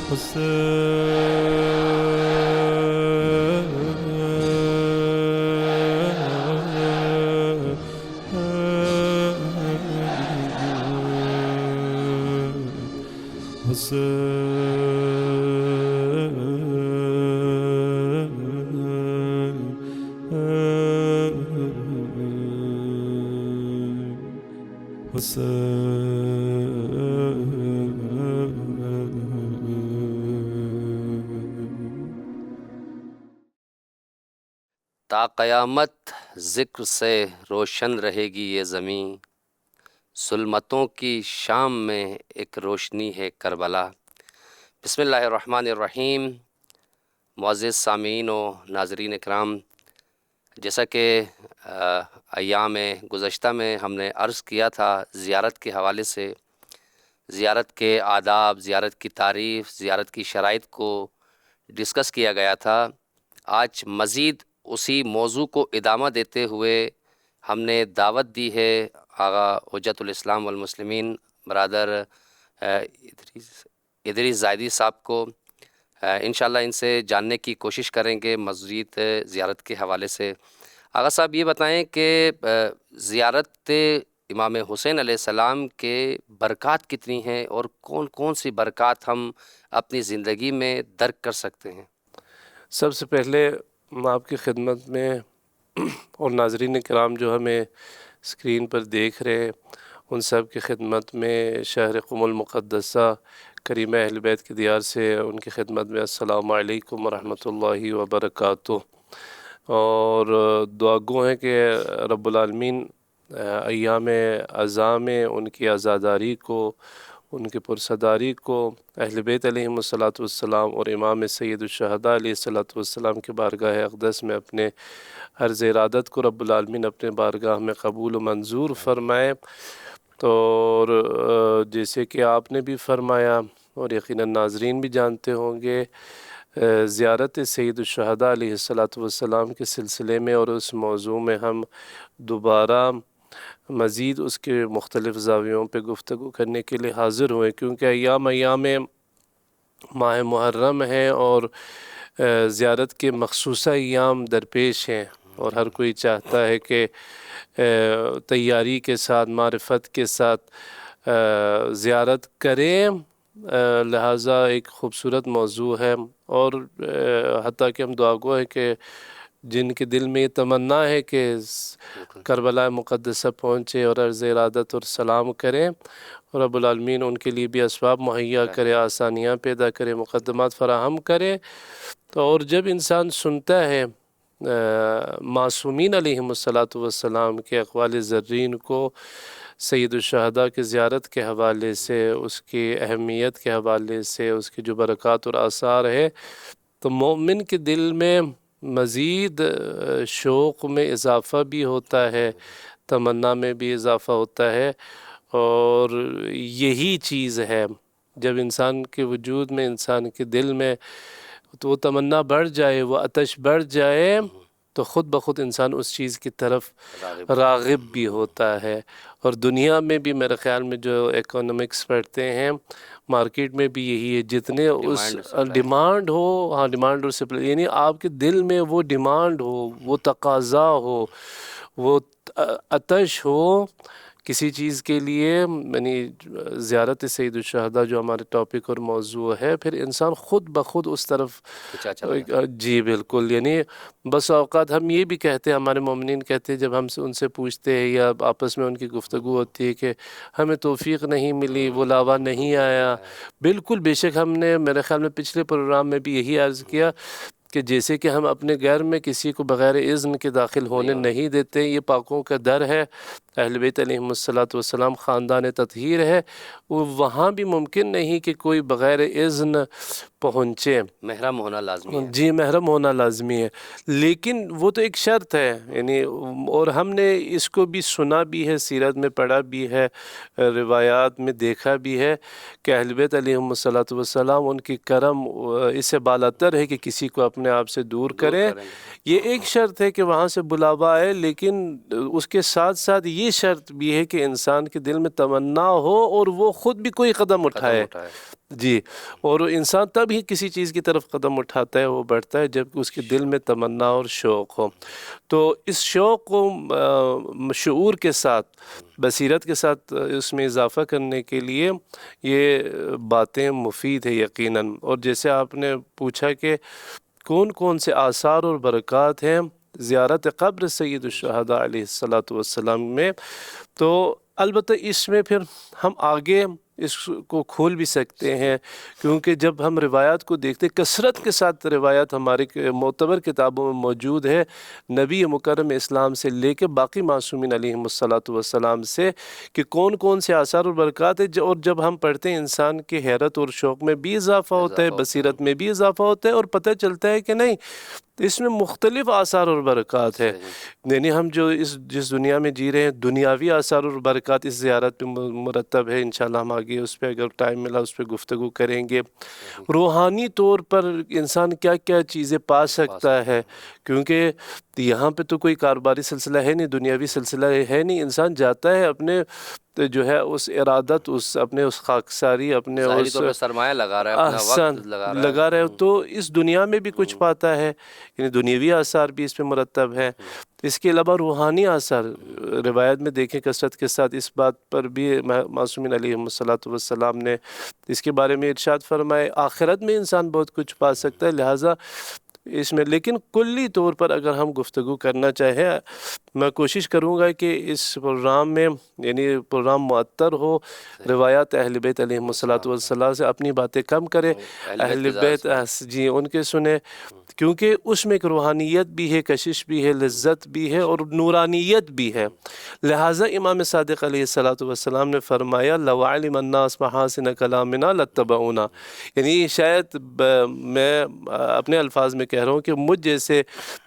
تا قیامت ذکر سے روشن رہے گی یہ زمین، ظلمتوں کی شام میں ایک روشنی ہے کربلا۔ بسم اللہ الرحمن الرحیم۔ معزز سامعین و ناظرین اکرام، جیسا کہ ایام گزشتہ میں ہم نے عرض کیا تھا، زیارت کے حوالے سے زیارت کے آداب، زیارت کی تعریف، زیارت کی شرائط کو ڈسکس کیا گیا تھا۔ آج مزید اسی موضوع کو ادامہ دیتے ہوئے ہم نے دعوت دی ہے آغا حجت الاسلام والمسلمین برادر ادریس زاہدی صاحب کو۔ انشاءاللہ ان سے جاننے کی کوشش کریں گے مزید زیارت کے حوالے سے۔ آغا صاحب یہ بتائیں کہ زیارت امام حسین علیہ السلام کے برکات کتنی ہیں اور کون کون سی برکات ہم اپنی زندگی میں درک کر سکتے ہیں؟ سب سے پہلے میں آپ کی خدمت میں اور ناظرین کرام جو ہمیں اسکرین پر دیکھ رہے ہیں ان سب کی خدمت میں شہر قم المقدسہ کریم اہل بیت کی دیار سے ان کی خدمت میں السلام علیکم ورحمۃ اللہ وبرکاتہ، اور دعا گو ہیں کہ رب العالمین ایام عزاء میں ان کی عزاداری کو، ان کی پرصداری کو اہل بیت علیہم الصلاۃ والسلام اور امام سید الشہداء علیہ الصلاۃ والسلام کے بارگاہ اقدس میں اپنے عرض ارادت کو رب العالمین اپنے بارگاہ میں قبول و منظور فرمائے۔ تو جیسے کہ آپ نے بھی فرمایا اور یقیناً ناظرین بھی جانتے ہوں گے، زیارت سید الشہداء علیہ الصلاۃ والسلام کے سلسلے میں اور اس موضوع میں ہم دوبارہ مزید اس کے مختلف زاویوں پہ گفتگو کرنے کے لیے حاضر ہوئے، کیونکہ ایام ماہ محرم ہیں اور زیارت کے مخصوصہ ایام درپیش ہیں، اور ہر کوئی چاہتا ہے کہ تیاری کے ساتھ، معرفت کے ساتھ زیارت کریں، لہٰذا ایک خوبصورت موضوع ہے۔ اور حتیٰ کہ ہم دعا گو ہے کہ جن کے دل میں یہ تمنا ہے کہ کربلا مقدسہ پہنچے اور عرض ارادت اور سلام کریں، اور رب العالمین ان کے لیے بھی اسباب مہیا کرے، آسانیاں پیدا کرے، مقدمات فراہم کرے۔ تو اور جب انسان سنتا ہے معصومین علیہم الصلاۃ والسلام کے اقوال زرین کو سید الشہداء کی زیارت کے حوالے سے، اس کی اہمیت کے حوالے سے، اس کی جو برکات اور آثار ہے، تو مومن کے دل میں مزید شوق میں اضافہ بھی ہوتا ہے، تمنا میں بھی اضافہ ہوتا ہے، اور یہی چیز ہے جب انسان کے وجود میں، انسان کے دل میں تو وہ تمنا بڑھ جائے، وہ آتش بڑھ جائے، تو خود بخود انسان اس چیز کی طرف راغب بھی ہوتا ہے۔ اور دنیا میں بھی میرے خیال میں جو اکنامکس پڑھتے ہیں، مارکیٹ میں بھی یہی ہے، جتنے اس ڈیمانڈ ہو، ہاں ڈیمانڈ اور سپلائی، یعنی آپ کے دل میں وہ ڈیمانڈ ہو، وہ تقاضا ہو، وہ آتش ہو کسی چیز کے لیے، یعنی زیارت سید الشہداء جو ہمارے ٹاپک اور موضوع ہے، پھر انسان خود بخود اس طرف، جی بالکل، یعنی بس اوقات ہم یہ بھی کہتے ہیں، ہمارے مومنین کہتے ہیں جب ہم ان سے پوچھتے ہیں یا آپس میں ان کی گفتگو ہوتی ہے کہ ہمیں توفیق نہیں ملی، وہ لاوا نہیں آیا۔ بالکل، بے شک ہم نے میرے خیال میں پچھلے پروگرام میں بھی یہی عرض کیا کہ جیسے کہ ہم اپنے گھر میں کسی کو بغیر اذن کے داخل ہونے نہیں دیتے، یہ پاکوں کا در ہے، اہل بیت علیہم الصلاۃ والسلام خاندان تطہیر ہے، وہاں بھی ممکن نہیں کہ کوئی بغیر اذن پہنچے، محرم ہونا لازمی ہے۔ جی محرم ہونا لازمی ہے، لیکن وہ تو ایک شرط ہے، یعنی اور ہم نے اس کو بھی سنا بھی ہے، سیرت میں پڑھا بھی ہے، روایات میں دیکھا بھی ہے کہ اہل بیت علیہم الصلاۃ والسلام ان کی کرم اس سے بالاتر ہے کہ کسی کو اپنے آپ سے دور کرے۔ یہ ایک شرط ہے کہ وہاں سے بلاوا آئے، لیکن اس کے ساتھ ساتھ یہ یہ شرط بھی ہے کہ انسان کے دل میں تمنا ہو اور وہ خود بھی کوئی قدم اٹھائے جی، اور انسان تب ہی کسی چیز کی طرف قدم اٹھاتا ہے، وہ بڑھتا ہے جب اس کے دل میں تمنا اور شوق ہو۔ تو اس شوق کو شعور کے ساتھ، بصیرت کے ساتھ اس میں اضافہ کرنے کے لیے یہ باتیں مفید ہے یقیناً۔ اور جیسے آپ نے پوچھا کہ کون کون سے آثار اور برکات ہیں زیارت قبر سید الشہداء علیہ السلام میں، تو البتہ اس میں پھر ہم آگے اس کو کھول بھی سکتے ہیں، کیونکہ جب ہم روایات کو دیکھتے، کثرت کے ساتھ روایات ہماری معتبر کتابوں میں موجود ہے نبی مکرم اسلام سے لے کے باقی معصومین علیہم السلام سے، کہ کون کون سے آثار اور برکات ہیں، اور جب ہم پڑھتے ہیں انسان کی حیرت اور شوق میں بھی اضافہ ہوتا ہے، بصیرت میں بھی اضافہ ہوتا ہے، اور پتہ چلتا ہے کہ نہیں، اس میں مختلف آثار اور برکات ہے۔ یعنی ہم جو جس دنیا میں جی رہے ہیں، دنیاوی آثار اور برکات اس زیارت پہ مرتب ہے، انشاءاللہ ہم آگے اس پہ اگر ٹائم ملا اس پہ گفتگو کریں گے۔ روحانی طور پر انسان کیا کیا چیزیں پا سکتا ہے، کیونکہ یہاں پہ تو کوئی کاروباری سلسلہ ہے نہیں، دنیاوی سلسلہ ہے نہیں، انسان جاتا ہے اپنے جو ہے اس ارادت، اپنے اس خاکساری، اپنے ظاہری طور پہ سرمایہ لگا رہا ہے، اپنا وقت لگا رہا ہے، تو اس دنیا میں بھی کچھ پاتا ہے، یعنی دنیاوی آثار بھی اس پہ مرتب ہے۔ اس کے علاوہ روحانی آثار روایت میں دیکھیں کثرت کے ساتھ، اس بات پر بھی معصومین علیہم السلام نے اس کے بارے میں ارشاد فرمائے، آخرت میں انسان بہت کچھ پا سکتا ہے، لہٰذا اس میں، لیکن کلی طور پر اگر ہم گفتگو کرنا چاہیں، میں کوشش کروں گا کہ اس پروگرام میں، یعنی پروگرام معطر ہو روایات اہل بیت علیہم السلام سے، اپنی باتیں کم کرے، اہل بیت جی ان کے سنیں، کیونکہ اس میں ایک روحانیت بھی ہے، کشش بھی ہے، لذت بھی ہے، اور نورانیت بھی ہے۔ لہٰذا امام صادق علیہ السلام نے فرمایا لو علم الناس محاسن کلامنا لاتبعونا، یعنی شاید میں اپنے الفاظ میں کہہ رہا ہوں کہ مجھ جیسے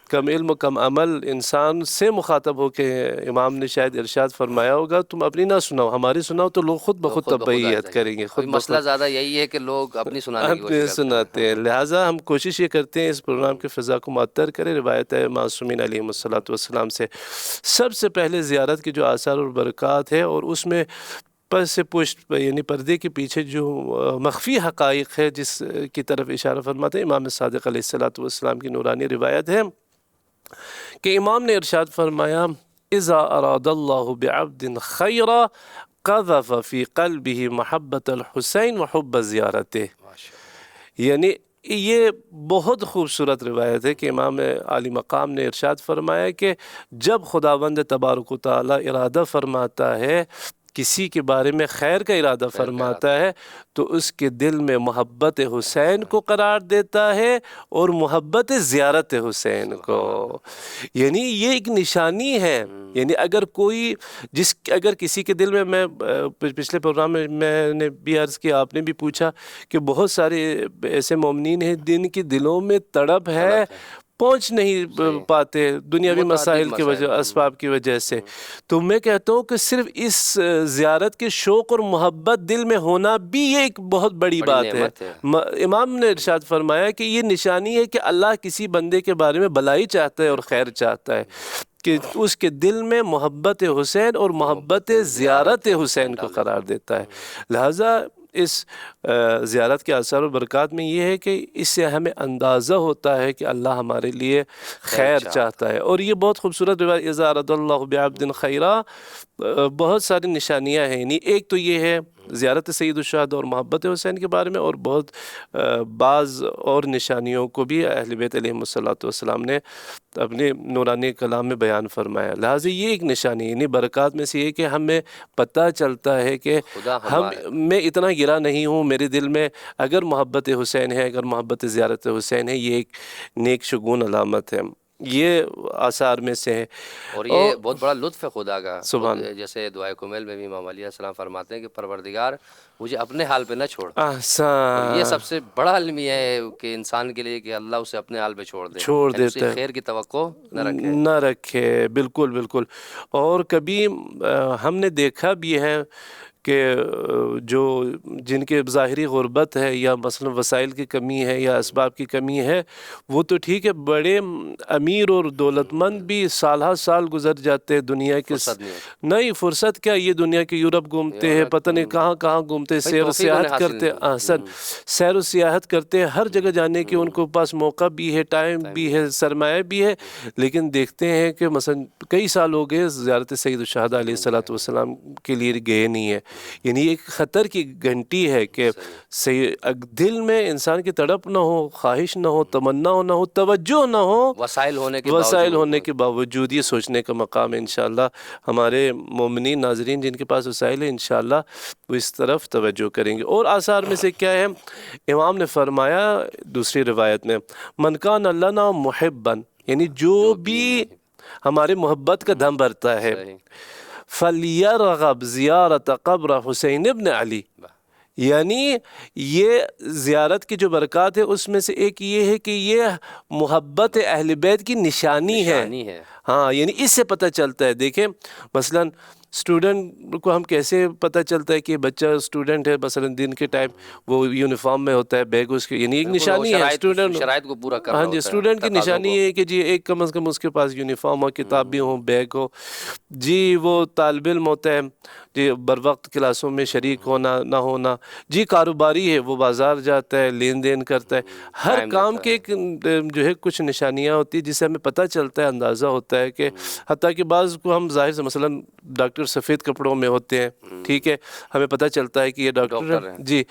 کم علم و کم عمل انسان سے مخاطب ہو کے امام نے شاید ارشاد فرمایا ہوگا، تم اپنی نہ سناؤ، ہماری سناؤ تو لوگ خود بخود تبعیت کریں گے۔ خود مسئلہ زیادہ یہی ہے کہ لوگ اپنی سنانے کی کوشش سناتے ہیں، لہٰذا ہم کوشش یہ کرتے ہیں اس پروگرام کی فضا کو معطر کریں روایت معصومین علیہم السلام سے۔ سب سے پہلے زیارت کے جو آثار اور برکات ہے، اور اس میں پس سے پشت، یعنی پردے کے پیچھے جو مخفی حقائق ہے جس کی طرف اشارہ فرماتے ہیں، امام صادق علیہ السلام کی نورانی روایت ہے کہ امام نے ارشاد فرمایا اذا اراد اللہ بعبد خیرا قذف فی قلبہ محبت الحسین وحب زیارتہ، یعنی یہ بہت خوبصورت روایت ہے کہ امام عالی مقام نے ارشاد فرمایا کہ جب خداوند تبارک و تعالی ارادہ فرماتا ہے، کسی کے بارے میں خیر کا ارادہ فرماتا ہے، تو اس کے دل میں محبت حسین کو قرار دیتا ہے اور محبت زیارت حسین کو، یعنی یہ ایک نشانی ہے۔ یعنی اگر کسی کے دل میں پچھلے پروگرام میں میں نے بھی عرض کیا، آپ نے بھی پوچھا کہ بہت سارے ایسے مومنین ہیں جن کے دلوں میں تڑپ ہے، پہنچ نہیں پاتے دنیاوی مسائل کی وجہ، اسباب کی وجہ سے، تو میں کہتا ہوں کہ صرف اس زیارت کے شوق اور محبت دل میں ہونا بھی ایک بہت بڑی بات ہے۔ امام نے ارشاد فرمایا کہ یہ نشانی ہے کہ اللہ کسی بندے کے بارے میں بھلائی چاہتا ہے اور خیر چاہتا ہے، کہ اس کے دل میں محبت حسین اور محبت زیارت حسین کو قرار دیتا ہے۔ لہٰذا اس زیارت کے اثر و برکات میں یہ ہے کہ اس سے ہمیں اندازہ ہوتا ہے کہ اللہ ہمارے لیے خیر چاہتا ہے، اور یہ بہت خوبصورت روایت اذا اراد اللہ بعبد خیرا، بہت ساری نشانیاں ہیں، یعنی ایک تو یہ ہے زیارت سید الشہداء اور محبت حسین کے بارے میں، اور بہت بعض اور نشانیوں کو بھی اہل بیت علیہم السلام نے اپنے نورانی کلام میں بیان فرمایا۔ لہٰذا یہ ایک نشانی، یعنی برکات میں سے یہ کہ ہمیں پتہ چلتا ہے کہ میں اتنا گرا نہیں ہوں، میرے دل میں اگر محبت حسین ہے، اگر محبت زیارت حسین ہے، یہ ایک نیک شگون علامت ہے، یہ آثار میں سے ہے۔ اور یہ بہت بڑا لطف ہے خدا کا، سبحان، جیسے دعائے کمیل میں بھی امام علیہ السلام فرماتے ہیں کہ پروردگار مجھے اپنے حال پہ نہ چھوڑ۔ احسان، یہ سب سے بڑا علم یہ ہے کہ انسان کے لیے کہ اللہ اسے اپنے حال پہ چھوڑ دیتا ہے، خیر کی توقع نہ رکھے، بالکل بالکل۔ اور کبھی ہم نے دیکھا بھی ہے کہ جو جن کے ظاہری غربت ہے یا مثلا وسائل کی کمی ہے یا اسباب کی کمی ہے، وہ تو ٹھیک ہے، بڑے امیر اور دولت مند بھی سالہ سال گزر جاتے ہیں دنیا کے فرصت نہیں ہوتی نہیں فرصت کیا، یہ دنیا کے یورپ گھومتے ہیں، پتہ نہیں کہاں کہاں گھومتے ہیں، بھائی سیر و توفیق انہیں سیاحت حاصل کرتے ہیں، نہیں احسن سیر و سیاحت کرتے ہیں، ہر جگہ جانے کی ان کو پاس موقع بھی ہے، ٹائم بھی ہے، سرمایہ بھی ہے، لیکن دیکھتے ہیں کہ مثلا کئی سال ہو گئے زیارت سید الشہداء علیہ الصلوۃ والسلام کے لیے گئے نہیں ہے. یعنی ایک خطر کی گھنٹی ہے کہ دل میں انسان کی تڑپ نہ ہو، خواہش نہ ہو، تمنا نہ ہو، توجہ نہ ہو، وسائل ہونے کے وسائل باوجود ہونے کے باوجود یہ سوچنے کا مقام ہے. انشاءاللہ ہمارے مومنین ناظرین جن کے پاس وسائل ہیں انشاءاللہ وہ اس طرف توجہ کریں گے. اور آثار میں سے کیا ہے، امام نے فرمایا دوسری روایت میں، من کان لنا محبا، یعنی جو بھی ہمارے محبت کا دم بھرتا ہے، صحیح فَلْيَرْغَبْ زِيَارَةَ قَبْرَ حسین ابن علی، یعنی یہ زیارت کی جو برکات ہے اس میں سے ایک یہ ہے کہ یہ محبت اہل بیت کی نشانی ہے. ہاں یعنی اس سے پتہ چلتا ہے. دیکھیں مثلا اسٹوڈنٹ کو ہم کیسے پتہ چلتا ہے کہ بچہ اسٹوڈنٹ ہے، مثلا دن کے ٹائم وہ یونیفارم میں ہوتا ہے، بیگ اس کے، یعنی ایک نشانی ہے اسٹوڈنٹ، شرائط کو پورا کر رہا ہاں جی، ہوتا ہے، اسٹوڈنٹ کی تقاضوں نشانی کو. یہ ہے کہ جی ایک کم از کم اس کے پاس یونیفارم ہو، کتاب بھی ہو، بیگ ہو. جی وہ طالب علم ہوتا ہے، جی بر وقت کلاسوں میں شریک ہونا نہ ہونا. جی کاروباری ہے، وہ بازار جاتا ہے، لین دین کرتا ہے. ہر ٹائم کام دیتا کے ایک جو ہے کچھ نشانیاں ہوتی ہیں جس سے ہمیں پتہ چلتا ہے، اندازہ ہوتا ہے کہ حتیٰ کہ بعض کو ہم ظاہر سے مثلا ڈاکٹر سفید کپڑوں میں ہوتے ہیں، ٹھیک ہے، ہمیں پتہ چلتا ہے کہ یہ ڈاکٹر ہے. جی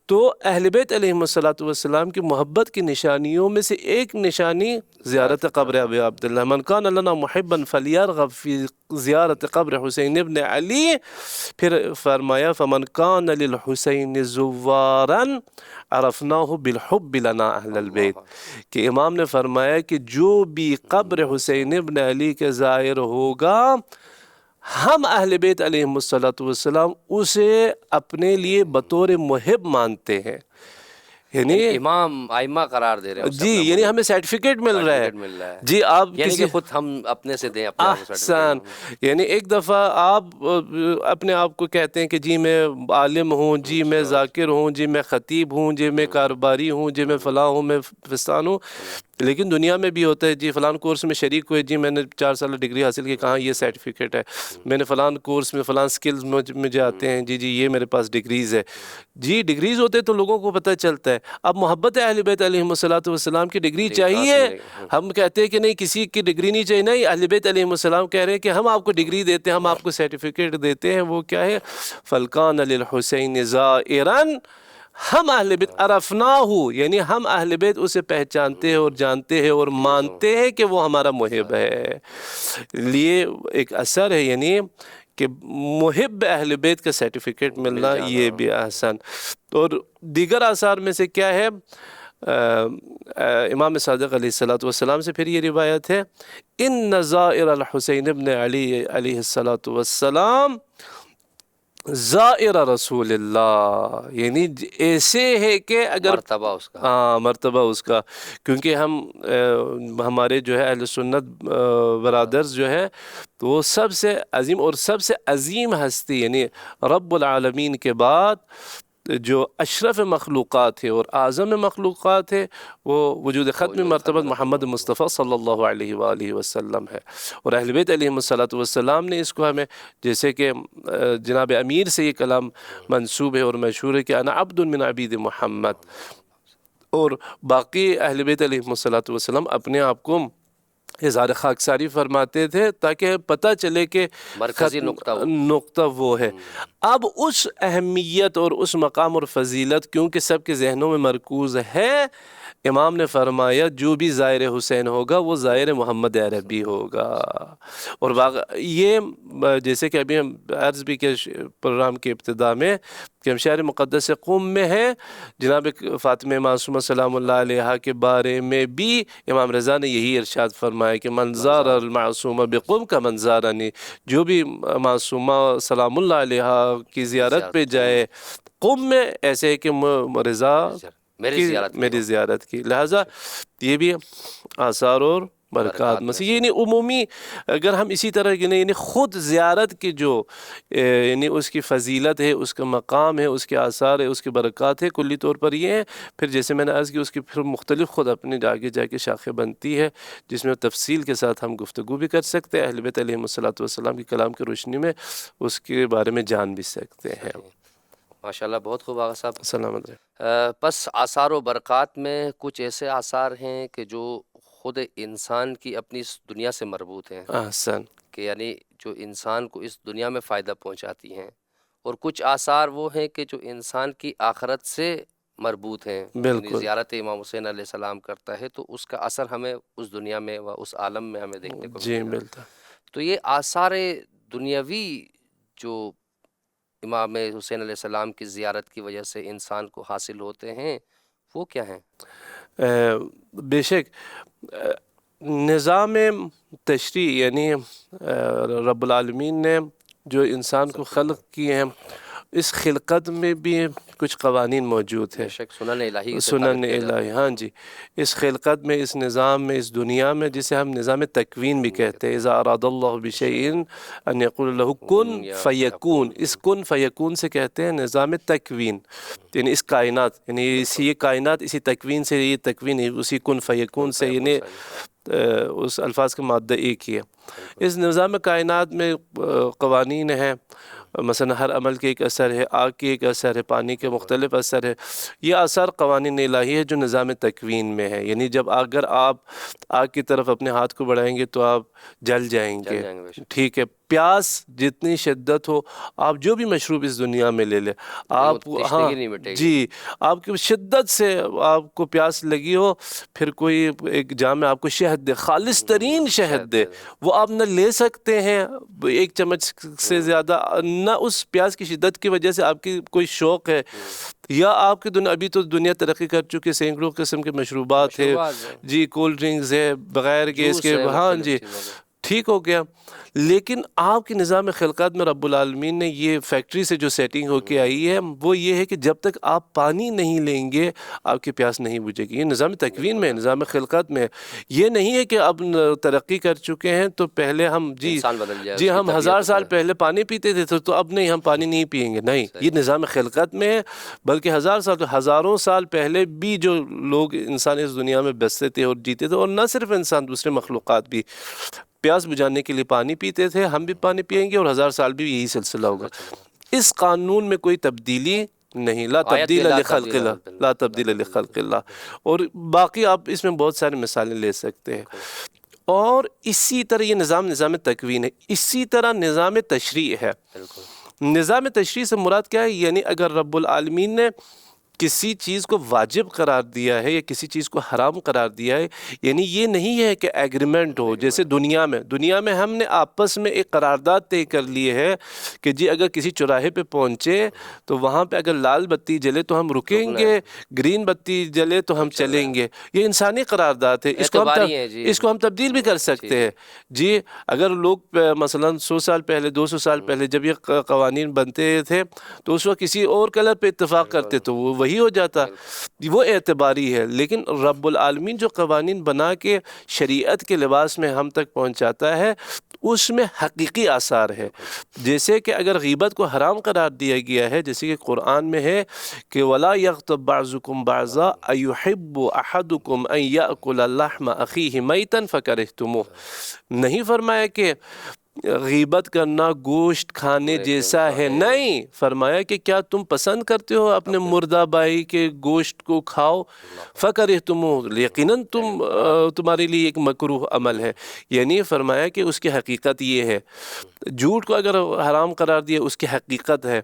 تو اہل بیت علیہم الصلوۃ والسلام کی محبت کی نشانیوں میں سے ایک نشانی زیارت قبر ابی عبداللہ. من کان لنا محبا فلیرغب فی زیارت قبر حسین ابن علی. پھر فرمایا فمن کان للحسین زوارا عرفناہ بالحب لنا اہل البیت، کہ امام نے فرمایا کہ جو بھی قبر حسین ابن علی کے زائر ہوگا، ہم اہل بیت علیہم الصلوۃ والسلام اسے اپنے لیے بطور محب مانتے ہیں. یعنی امام ائمہ قرار دے رہے ہیں جی، یعنی ہمیں سرٹیفکیٹ مل رہا ہے. جی آپ یعنی کسی کہ خود ہم اپنے سے دیں اپنے آپ کو احسن، سرٹیفکیٹ. یعنی ایک دفعہ آپ اپنے آپ کو کہتے ہیں کہ جی میں عالم ہوں، جی میں ذاکر ہوں، جی میں خطیب ہوں، جی میں کاروباری ہوں، جی میں فلاں ہوں، میں فستان ہوں. لیکن دنیا میں بھی ہوتا ہے جی فلان کورس میں شریک ہوئے، جی میں نے 4 سال ڈگری حاصل کی، کہاں یہ سرٹیفکیٹ ہے. میں نے فلان کورس میں فلان سکلز مجھے آتے ہیں، جی یہ میرے پاس ڈگریز ہے. جی ڈگریز ہوتے تو لوگوں کو پتہ چلتا ہے. اب محبت اہل بیت علیہم الصلوۃ والسلام کی ڈگری چاہیے. ہم کہتے ہیں کہ نہیں کسی کی ڈگری نہیں چاہیے، نہیں، اہل بیت علیہم السلام کہہ رہے ہیں کہ ہم آپ کو ڈگری دیتے ہیں، ہم آپ کو سرٹیفکیٹ دیتے ہیں. وہ کیا ہے؟ فَلْكَانَ لِلْحُسَيْنِ زَائِرًا، ہم اہل بیت عرفناہ، یعنی ہم اہل بیت اسے پہچانتے ہیں اور جانتے ہیں اور مانتے ہیں کہ وہ ہمارا محب ہے. لیے ایک اثر ہے یعنی کہ محب اہل بیت کا سرٹیفکیٹ ملنا، یہ بھی احسن. اور دیگر آثار میں سے کیا ہے، امام صادق علیہ الصلوۃ والسلام سے پھر یہ روایت ہے، ان زائر الحسین ابن علی علیہ الصلوۃ والسلام زائر رسول اللہ. یعنی ایسے ہے کہ اگر مرتبہ اس کا، کیونکہ ہمارے جو ہے اہل سنت برادرز جو ہے تو وہ سب سے عظیم اور سب سے عظیم ہستی، یعنی رب العالمین کے بعد جو اشرف مخلوقات ہے اور اعظم مخلوقات ہے وہ وجود ختم مرتبہ محمد مصطفیٰ صلی اللہ علیہ وآلہ وسلم ہے. اور اہل بیت علیہم الصلوۃ والسلام نے اس کو ہمیں، جیسے کہ جناب امیر سے یہ کلام منسوب ہے اور مشہور ہے کہ انا عبد من عبید محمد. اور باقی اہل بیت علیہم الصلوۃ والسلام اپنے آپ کو اظہار خاکساری فرماتے تھے تاکہ پتہ چلے کہ مرکزی نقطہ وہ ہے. اب اس اہمیت اور اس مقام اور فضیلت کیونکہ سب کے ذہنوں میں مرکوز ہے، امام نے فرمایا جو بھی زائر حسین ہوگا وہ زائر محمد عربی ہوگا. اور یہ جیسے کہ ابھی ہم عرض بھی کے پروگرام کے ابتدا میں کہ ہم شہر مقدس قم میں ہیں، جناب فاطمہ معصومہ سلام اللہ علیہا کے بارے میں بھی امام رضا نے یہی ارشاد فرمایا کہ من زار المعصومہ بقم کا من زارنی، جو بھی معصومہ سلام اللہ علیہا کی زیارت پہ جائے قم میں، ایسے ہے کہ رضا میری زیارت کی. لہٰذا یہ بھی آثار اور برکات میں سے. یعنی عمومی اگر ہم اسی طرح یعنی خود زیارت کی جو یعنی اس کی فضیلت ہے، اس کا مقام ہے، اس کے آثار ہے، اس کی برکات ہے، کلی طور پر یہ ہیں. پھر جیسے میں نے عرض کی اس کی پھر مختلف خود اپنے آگے جا کے شاخیں بنتی ہے، جس میں تفصیل کے ساتھ ہم گفتگو بھی کر سکتے ہیں، اہل بیت علیہم الصلوۃ والسلام کی کلام کی روشنی میں اس کے بارے میں جان بھی سکتے ہیں. ماشاءاللہ بہت خوب آغا صاحب. سلامت رہے. بس آثار و برکات میں کچھ ایسے آثار ہیں کہ جو خود انسان کی اپنی اس دنیا سے مربوط ہیں، احسن. کہ یعنی جو انسان کو اس دنیا میں فائدہ پہنچاتی ہیں، اور کچھ آثار وہ ہیں کہ جو انسان کی آخرت سے مربوط ہیں. یعنی بالکل. زیارت امام حسین علیہ السلام کرتا ہے تو اس کا اثر ہمیں اس دنیا میں و اس عالم میں ہمیں دیکھنے کو جی ملے گا. ملتا. تو یہ آثار دنیاوی جو امام حسین علیہ السلام کی زیارت کی وجہ سے انسان کو حاصل ہوتے ہیں وہ کیا ہیں؟ بے شک نظام تشریع یعنی رب العالمین نے جو انسان کو خلق کیے ہیں، اس خلقت میں بھی کچھ قوانین موجود ہیں. بے شک سنن الہی سے سنن ثابت کیا جاتا الہی. ہے. ہاں جی. اس خلقت میں، اس نظام میں، اس دنیا میں، جسے ہم نظام تکوین بھی کہتے ہیں. اذا اراد اللہ بشیء ان یقول له کن فیکون. اس کن فیکون سے کہتے ہیں نظام تکوین، یعنی اس کائنات، یعنی یہ کائنات اسی تکوین سے، یہ تکوین اسی کن فیکون سے، یعنی اس الفاظ کا مادہ ایک ہی ہے. اس نظام کائنات میں قوانین ہیں. مثلا ہر عمل کے ایک اثر ہے، آگ کے ایک اثر ہے، پانی کے مختلف اثر ہے. یہ اثر قوانین الہی ہے جو نظام تکوین میں ہے. یعنی جب اگر آپ آگ کی طرف اپنے ہاتھ کو بڑھائیں گے تو آپ جل جائیں گے. ٹھیک ہے. پیاس جتنی شدت ہو، آپ جو بھی مشروب اس دنیا میں لے لیں، آپ ہاں جی آپ کی شدت سے آپ کو پیاس لگی ہو، پھر کوئی ایک جام میں آپ کو شہد دے، خالص ترین شہد دے، وہ آپ نہ لے سکتے ہیں ایک چمچ سے زیادہ، نہ اس پیاس کی شدت کی وجہ سے آپ کی کوئی شوق ہے، یا آپ کی ابھی تو دنیا ترقی کر چکی، سینکڑوں قسم کے مشروبات ہے جی، کولڈ ڈرنکس ہے بغیر گیس کے، ہاں جی ٹھیک ہو گیا. لیکن آپ کی نظام خلقات میں رب العالمین نے یہ فیکٹری سے جو سیٹنگ ہو کے آئی ہے وہ یہ ہے کہ جب تک آپ پانی نہیں لیں گے آپ کی پیاس نہیں بجھے گی. یہ نظام تکوین میں، نظام خلقت میں. یہ نہیں ہے کہ اب ترقی کر چکے ہیں تو پہلے ہم جی ہم 1000 سال پہلے پانی پیتے تھے تو اب نہیں ہم پانی نہیں پئیں گے. نہیں، یہ نظام خلقت میں ہے. بلکہ ہزاروں سال پہلے بھی جو لوگ انسان اس دنیا میں بستے تھے اور جیتے تھے، اور نہ صرف انسان، دوسرے مخلوقات بھی پیاس بجھانے کے لیے پانی پیتے تھے. ہم بھی پانی پئیں گے اور 1000 سال بھی یہی سلسلہ ہوگا. اس قانون میں کوئی تبدیلی نہیں. لا تبدیل لخلق اللہ، لا تبدیل لخلق اللہ. اور باقی آپ اس میں بہت سارے مثالیں لے سکتے ہیں. اور اسی طرح یہ نظام تکوین ہے. اسی طرح نظام تشریع ہے. نظام تشریع سے مراد کیا ہے؟ یعنی اگر رب العالمین نے کسی چیز کو واجب قرار دیا ہے یا کسی چیز کو حرام قرار دیا ہے، یعنی یہ نہیں ہے کہ ایگریمنٹ ہو. جیسے دنیا میں ہم نے آپس میں ایک قرارداد طے کر لی ہے کہ جی اگر کسی چوراہے پہ پہنچے تو وہاں پہ اگر لال بتی جلے تو ہم رکیں گے، گرین بتی جلے تو ہم چلیں گے. یہ انسانی قرارداد ہے. اس کو ہم تبدیل بھی کر سکتے ہیں. جی اگر لوگ مثلا 100 سال پہلے، 200 سال پہلے جب یہ قوانین بنتے تھے تو اس وقت کسی اور کلر پہ اتفاق کرتے تو وہ وہی ہو جاتا. وہ اعتباری ہے. لیکن رب العالمین جو قوانین بنا کے شریعت کے لباس میں ہم تک پہنچاتا ہے اس میں حقیقی آثار ہے. جیسے کہ اگر غیبت کو حرام قرار دیا گیا ہے، جیسے کہ قرآن میں ہے کہ وَلَا يَغْتَبْ بَعْضُكُمْ بَعْضًا أَيُحِبُّ أَحَدُكُمْ أَن يَأْكُلَ لَحْمَ أَخِيهِ مَيْتًا فَكَرِهْتُمُوهُ. نہیں فرمایا کہ غیبت کرنا گوشت کھانے جیسا ہے. نہیں فرمایا کہ کیا تم پسند کرتے ہو اپنے مردہ بھائی کے گوشت کو کھاؤ؟ فَكَرِهْتُمُوهُ، یقیناً تمہارے لیے ایک مکروہ عمل ہے. یعنی فرمایا کہ اس کی حقیقت یہ ہے. جھوٹ کو اگر حرام قرار دیا اس کی حقیقت ہے.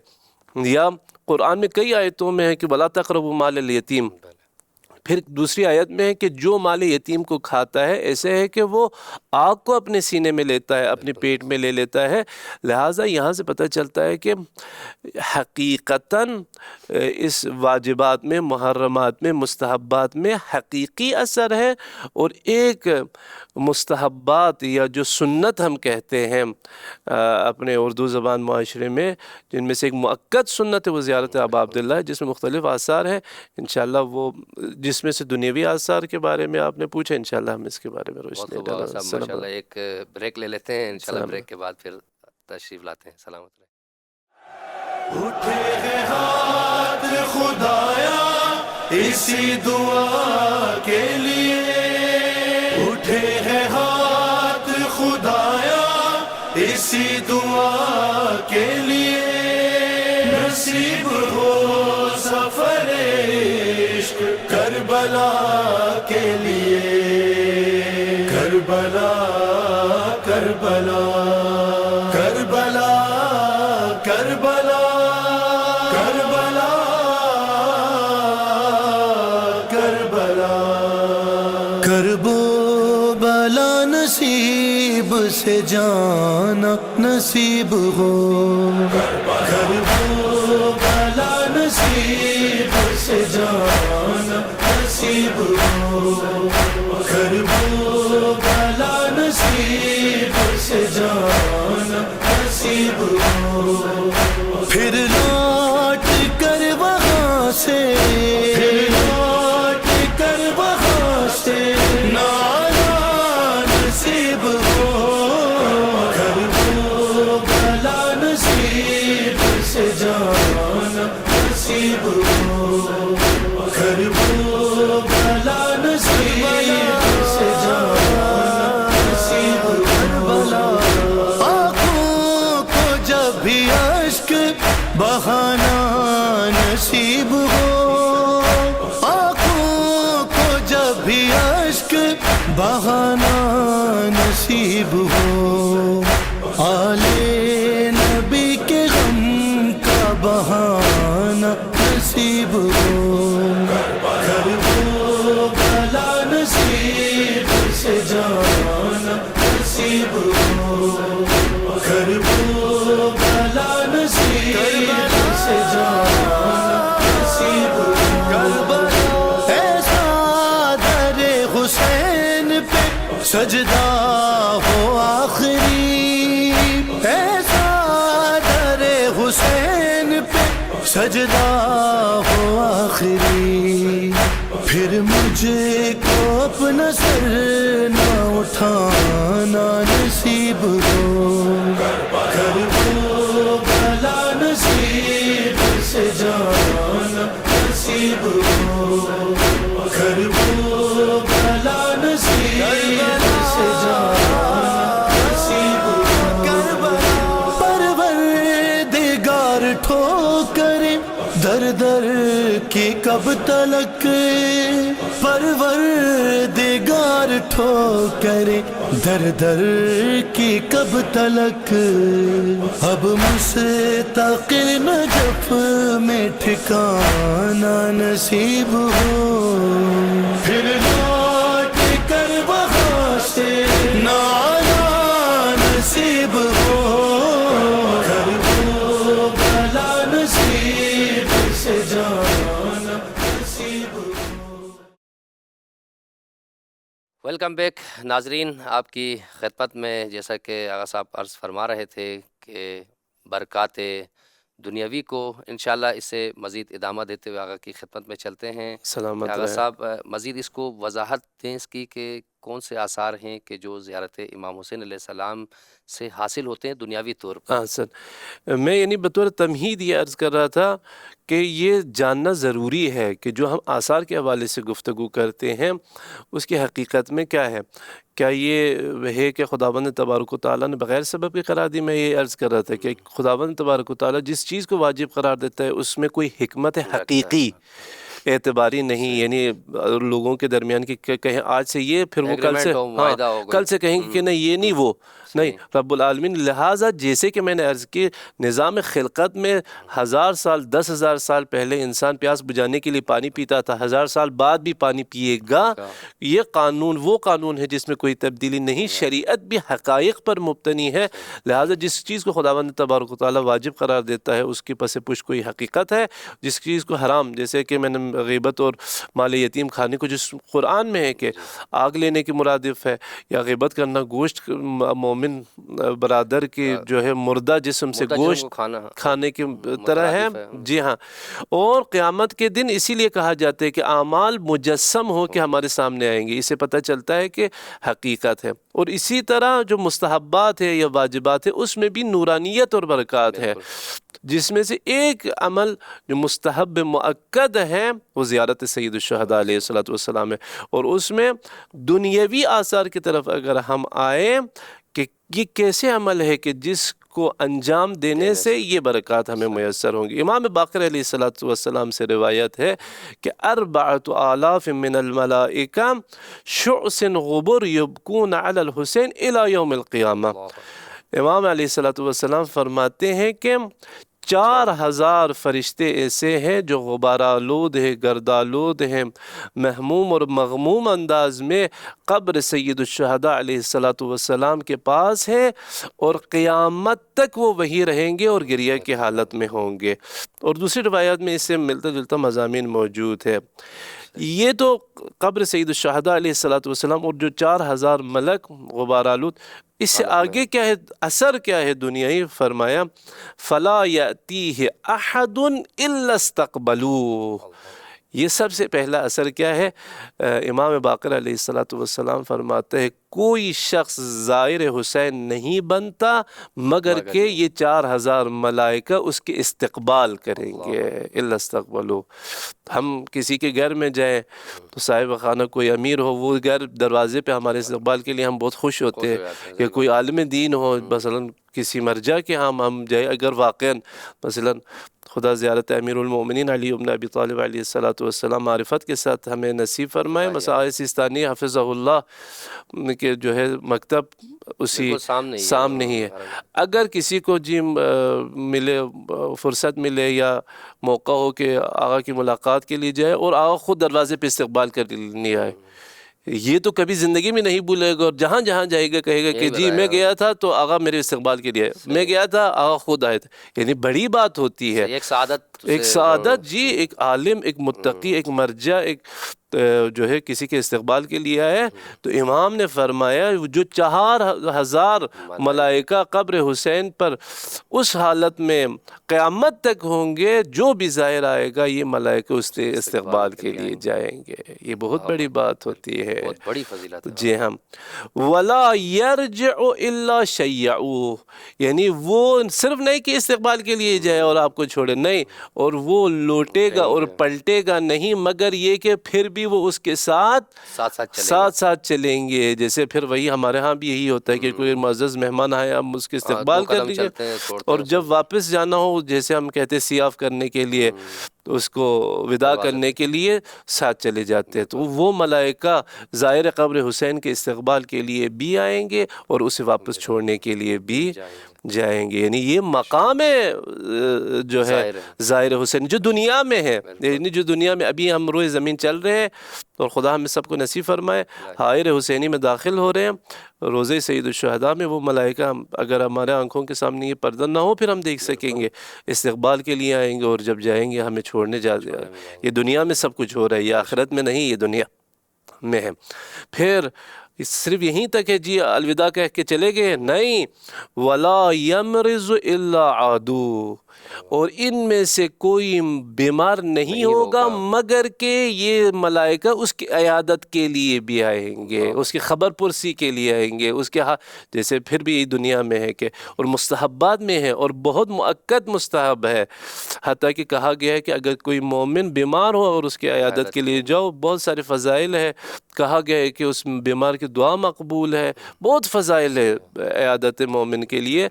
یا قرآن میں کئی آیتوں میں ہے کہ وَلَا تَقْرَبُوا مَالَ الْيَتِيمِ. پھر دوسری آیت میں ہے کہ جو مال یتیم کو کھاتا ہے ایسے ہے کہ وہ آگ کو اپنے سینے میں لیتا ہے، اپنے پیٹ میں لے لیتا ہے. لہٰذا یہاں سے پتہ چلتا ہے کہ حقیقتاً اس واجبات میں، محرمات میں، مستحبات میں حقیقی اثر ہے. اور ایک مستحبات یا جو سنت ہم کہتے ہیں اپنے اردو زبان معاشرے میں، جن میں سے ایک مؤکد سنت ہے وہ زیارت ابا عبداللہ ہے، جس میں مختلف آثار ہیں. انشاءاللہ وہ جس جس میں سے دنیاوی آثار کے بارے میں آپ نے پوچھا، انشاءاللہ ہم اس کے بارے میں بہت روشنی خوب ڈالیں۔ صاحب، السلام ماشاءاللہ ایک بریک لے لیتے ہیں، انشاءاللہ السلام بریک کے بعد پھر تشریف لاتے ہیں۔ سلامت رہے۔ اٹھے ہیں ہاتھ خدایا اسی دعا کے لیے، اٹھے ہیں ہاتھ خدایا اسی دعا کے لیے، نصیب ہو سفر عشق کربلا کے لیے، کربلا کربلا کربلا کربلا کربلا کربلا، کرب و بلا نصیب سے جانا نصیب ہو، کرب و بلا نصیب سے جانا نصیب ہو، کرب و بلا نصیب سے جانا نصیب ہو، پھر لوٹ کر وہاں سے، پھر لوٹ کر وہاں سے نانا نصیب ہو، کرب و بلا نصیب سے جانا نصیب ہو، کرب و بلا نصیب سے جانا نصیب ہو، آنکھوں کو جب بھی اشک بہانا نصیب ہو، آنکھوں کو جب بھی اشک بہانا نصیب ہو، آلے نبی کے غم کا بہانا نصیب ہو، کرب و بلا نصیب سے جانا نصیب ہو، کرب و بلا نصیب سے جانا نصیب ہو، ایسا در حسین پہ سجدہ ہو آخری، ایسا در حسین پہ سجدہ ہو آخری، پھر مجھے کو اپنا سر نہ اٹھانا نصیب ہو، کرب و بلا نصیب سے جانا نصیب ہو، کرب و بلا نصیب سے جانا نصیب ہو، پروردگار ٹھوکریں در در کی کب تلک، پروردگار ٹھوکریں در در کی کب تلک، اب مستقل نجف میں ٹھکانا نصیب ہو، پھر لوٹ کر وہاں سے نانا نصیب ہو، کرب و بلا نصیب سے جانا نصیب ہو۔ ویلکم بیک ناظرین، آپ کی خدمت میں جیسا کہ آغا صاحب عرض فرما رہے تھے کہ برکات دنیاوی کو انشاءاللہ اسے مزید ادامہ دیتے ہوئے آغا کی خدمت میں چلتے ہیں۔ سلامت آغا رہے۔ صاحب مزید اس کو وضاحت دیں اس کی کہ کون سے آثار ہیں کہ جو زیارت امام حسین علیہ السلام سے حاصل ہوتے ہیں دنیاوی طور پر۔ ہاں سر، میں یعنی بطور تمہید یہ عرض کر رہا تھا کہ یہ جاننا ضروری ہے کہ جو ہم آثار کے حوالے سے گفتگو کرتے ہیں اس کی حقیقت میں کیا ہے، کیا یہ ہے کہ خداوند تبارک و تعالیٰ نے بغیر سبب کے قرار دی؟ میں یہ عرض کر رہا تھا کہ خداوند تبارک و تعالیٰ جس چیز کو واجب قرار دیتا ہے اس میں کوئی حکمت حقیقی اعتباری نہیں، یعنی لوگوں کے درمیان کی کہیں آج سے یہ پھر وہ کل سے کل سے کہیں گے کہ نہیں یہ نہیں وہ نہیں رب العالمین۔ لہٰذا جیسے کہ میں نے عرض کی نظام خلقت میں 1000 سال 10,000 سال پہلے انسان پیاس بجھانے کے لیے پانی پیتا تھا، 1000 سال بعد بھی پانی پیے گا۔ یہ قانون وہ قانون ہے جس میں کوئی تبدیلی نہیں، شریعت بھی حقائق پر مبتنی ہے، لہٰذا جس چیز کو خداوند تبارک و تعالیٰ واجب قرار دیتا ہے اس کے پس پشت کوئی حقیقت ہے، جس چیز کو حرام، جیسے کہ میں نے غیبت اور مال یتیم کھانے کو جس قرآن میں ہے کہ آگ لینے کی مرادف ہے، یا غیبت کرنا گوشت مومن برادر کی جو ہے مردہ جسم سے گوشت کھانے کی طرح ہے۔ جی ہاں، اور قیامت کے دن اسی لیے کہا جاتا ہے کہ اعمال مجسم ہو کے ہمارے سامنے آئیں گے، اسے پتہ چلتا ہے کہ حقیقت ہے۔ اور اسی طرح جو مستحبات ہے یا واجبات ہے اس میں بھی نورانیت اور برکات ہے، جس میں سے ایک عمل جو مستحب مؤکد ہے وہ زیارت سید الشہداء علیہ السلام ہے۔ اور اس میں دنیاوی آثار کی طرف اگر ہم آئیں کہ یہ کیسے عمل ہے کہ جس کو انجام دینے سے یہ برکات ہمیں میسر ہوں گی۔ امام باقر علیہ السلام سے روایت ہے کہ 4,000 من الملائکہ شعث غبر یبکون علی الحسین الی یوم القیامہ۔ امام علیہ السلام فرماتے ہیں کہ 4,000 فرشتے ایسے ہیں جو غبارآلود ہیں، گردآلود ہیں، محموم اور مغموم انداز میں قبر سید الشہداء علیہ السلام کے پاس ہے، اور قیامت تک وہ وہی رہیں گے اور گریہ کی حالت میں ہوں گے۔ اور دوسری روایات میں اس سے ملتا جلتا مضامین موجود ہے۔ یہ تو قبر سید الشہداء علیہ السلام اور جو 4,000 ملک غبارآلود، اس سے آگے کیا ہے، اثر کیا ہے دنیائی؟ فرمایا فَلَا يَأْتِيهِ أَحَدٌ إِلَّا اسْتَقْبَلُوهُ۔ یہ سب سے پہلا اثر کیا ہے؟ امام باقر علیہ السلام فرماتے ہیں کوئی شخص زائر حسین نہیں بنتا مگر کہ یہ 4,000 ملائکہ اس کے استقبال کریں گے۔ الا استقبلوا۔ ہم کسی کے گھر میں جائیں تو صاحب خانہ کوئی امیر ہو، وہ گھر دروازے پہ ہمارے استقبال کے لیے ہم بہت خوش ہوتے ہیں، یا کوئی عالم دین ہو، مثلا کسی مرجع کے ہم جائیں، اگر واقعا مثلا خدا زیارت امیر المومنین علی بن ابی طالب علیہ السلام معرفت کے ساتھ ہمیں نصیب فرمائے، مساعد سیستانی حفظہ اللہ کے جو ہے مکتب اسی سامنے ہی ہے، اگر کسی کو جی ملے، فرصت ملے یا موقع ہو کہ آقا کی ملاقات کے لیے جائے اور آقا خود دروازے پہ استقبال کر لینے آئے، یہ تو کبھی زندگی میں نہیں بھولے گا، اور جہاں جہاں جائے گا کہے گا کہ جی میں گیا تھا تو آقا میرے استقبال کے لیے، میں گیا تھا آقا خود آئے تھے۔ یعنی بڑی بات ہوتی ہے، ایک سعادت، جی ایک عالم، ایک متقی، ایک مرجع، ایک جو ہے کسی کے استقبال کے لیے آئے، تو امام نے فرمایا جو 4,000 ملائکہ قبر حسین پر اس حالت میں قیامت تک ہوں گے، جو بھی زائر آئے گا یہ ملائکہ اس کے استقبال کے لیے جائیں گے۔ یہ بہت بڑی بات ہوتی ہے، بہت بڑی فضیلت ہے۔ جی ہم وَلَا يَرْجِعُ إِلَّا شَيَّعُوهُ، یعنی وہ صرف نہیں کہ استقبال کے لیے جائے اور آپ کو چھوڑے، نہیں، اور وہ لوٹے گا اور پلٹے گا نہیں مگر یہ کہ پھر بھی وہ اس کے ساتھ چلیں گے۔ جیسے پھر وہی ہمارے ہاں بھی یہی ہوتا ہے کہ کوئی معزز مہمان آئے ہم اس کے استقبال کر لیجیے، اور جب واپس جانا ہو جیسے ہم کہتے ہیں سیاف کرنے کے لیے، اس کو وداع کرنے کے لیے ساتھ چلے جاتے ہیں، تو وہ ملائکہ زائر قبر حسین کے استقبال کے لیے بھی آئیں گے اور اسے واپس چھوڑنے کے لیے بھی جائیں گے۔ یعنی یہ مقام ہے جو ہے زائر حسین جو دنیا میں ہے، یعنی جو دنیا میں ابھی ہم روئے زمین چل رہے ہیں، اور خدا ہمیں سب کو نصیب فرمائے، حائر حسینی میں داخل ہو رہے ہیں، روزے سید الشہداء میں وہ ملائکہ اگر ہمارے آنکھوں کے سامنے یہ پردہ نہ ہو پھر ہم دیکھ سکیں گے، استقبال کے لیے آئیں گے، اور جب جائیں گے ہمیں چھوڑنے یہ دنیا میں سب کچھ ہو رہا ہے، یہ آخرت میں نہیں، یہ دنیا میں ہے۔ پھر صرف یہیں تک ہے جی الوداع کہہ کے چلے گئے؟ نہیں، وَلَا يَمْرِضُ إِلَّا عَدُو، اور ان میں سے کوئی بیمار نہیں ہوگا مگر کہ یہ ملائکہ اس کی عیادت کے لیے بھی آئیں گے، اس کی خبر پرسی کے لیے آئیں گے، اس کے جیسے پھر بھی دنیا میں ہے کہ، اور مستحبات میں ہے اور بہت مؤکد مستحب ہے، حتیٰ کہ کہا گیا ہے کہ اگر کوئی مومن بیمار ہو اور اس کی عیادت کے لیے جاؤ، بہت سارے فضائل ہے، کہا گیا ہے کہ اس بیمار کی دعا مقبول ہے، بہت فضائل ہے عیادت مومن کے لیے۔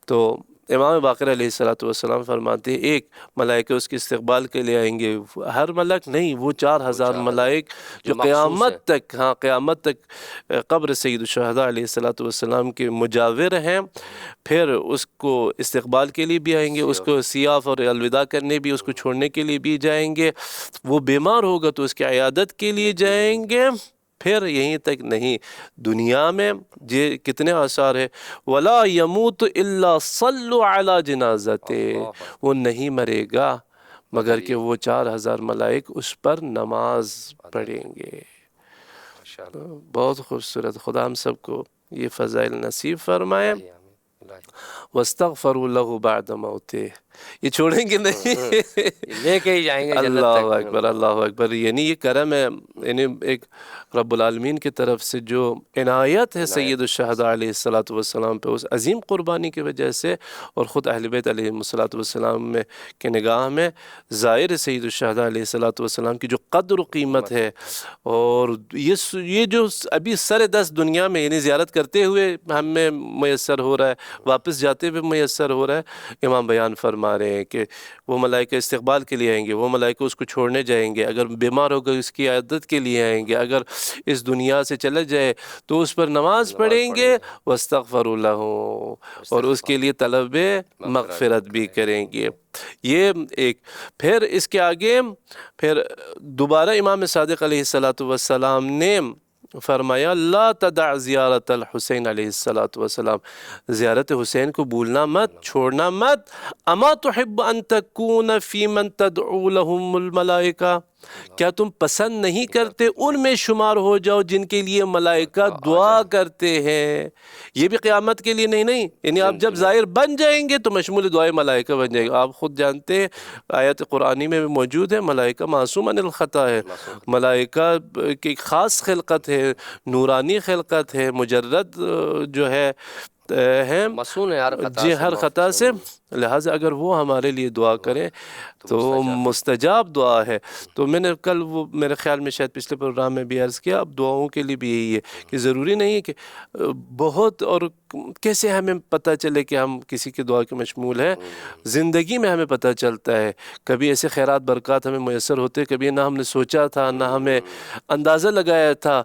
تو امام باقر علیہ السلام فرماتے ہیں ایک ملائکہ اس کے استقبال کے لیے آئیں گے، ہر ملک نہیں، وہ 4,000 ملائک جو قیامت تک قبر سید الشہداء علیہ السلام کے مجاور ہیں، پھر اس کو استقبال کے لیے بھی آئیں گے، اس کو سیاف اور الوداع کرنے بھی، اس کو چھوڑنے کے لیے بھی جائیں گے، وہ بیمار ہوگا تو اس کی عیادت کے لیے جائیں گے۔ پھر یہیں تک نہیں، دنیا میں یہ کتنے آثار ہے، وَلَا يَمُوتُ إِلَّا صَلُّوا عَلَى جِنَازَتِهِ، وہ نہیں مرے گا مگر کہ وہ 4000 ملائک اس پر نماز پڑھیں گے۔ بہت خوبصورت، خدا ہم سب کو یہ فضائل نصیب فرمائے۔ وَاسْتَغْفَرُوا لَهُ بَعْدَ مَوْتِهِ، یہ چھوڑیں گے نہیں، لے کے ہی جائیں گے جنت اللہ تک۔ اکبر، اللہ اکبر۔ یعنی یہ کرم ہے، یعنی ایک رب العالمین کی طرف سے جو عنایت ہے سید الشہداء علیہ السلام پہ، اس عظیم قربانی کی وجہ سے، اور خود اہل بیت علیہ السلام میں کے نگاہ میں ظاہر سید الشہداء علیہ السلام کی جو قدر و قیمت ہے، اور یہ جو ابھی سر دست دنیا میں یعنی زیارت کرتے ہوئے ہمیں میسر ہو رہا ہے، واپس جاتے ہوئے میسر ہو رہا ہے۔ امام بیان فرما رہے ہیں کہ وہ ملائکہ استقبال کے لیے آئیں گے، وہ ملائکہ اس کو چھوڑنے جائیں گے، اگر بیمار ہوگا اس کی عیادت کے لیے آئیں گے، اگر اس دنیا سے چلا جائے تو اس پر نماز پڑھیں گے، وَاسْتَغْفَرُوا لَهُ، اور اس کے لیے طلب مغفرت بھی کریں گے۔ یہ ایک، پھر اس کے آگے پھر دوبارہ امام صادق علیہ السلام نے فرمایا لا تدع زیارت الحسین علیہ السلام، زیارت حسین کو بھولنا مت، چھوڑنا مت۔ اما تحب ان تکون فی من تدعو لهم الملائکہ، کیا تم پسند نہیں کرتے ان میں شمار ہو جاؤ جن کے لیے ملائکہ دعا کرتے ہیں؟ یہ بھی قیامت کے لیے نہیں، یعنی آپ جب ظاہر بن جائیں گے تو مشمول دعائے ملائکہ بن جائیں گے۔ آپ خود جانتے ہیں، آیت قرآنی میں بھی موجود ہے، ملائکہ معصوم عن الخطا ہے، ملائکہ کی خاص خلقت ہے، نورانی خلقت ہے، مجرد جو ہے معصوم ہے ہر خطا جی سے، ہر خطا سے، لہٰذا اگر وہ ہمارے لیے دعا کریں تو مستجاب دعا ہے۔ تو میں نے کل وہ میرے خیال میں شاید پچھلے پروگرام میں بھی عرض کیا، اب دعاؤں کے لیے بھی یہی ہے کہ ضروری نہیں ہے کہ بہت، اور کیسے ہمیں پتہ چلے کہ ہم کسی کی دعا کے مشمول ہیں؟ زندگی میں ہمیں پتہ چلتا ہے، کبھی ایسے خیرات برکات ہمیں میسر ہوتے، کبھی نہ ہم نے سوچا تھا، نہ ہمیں اندازہ لگایا تھا۔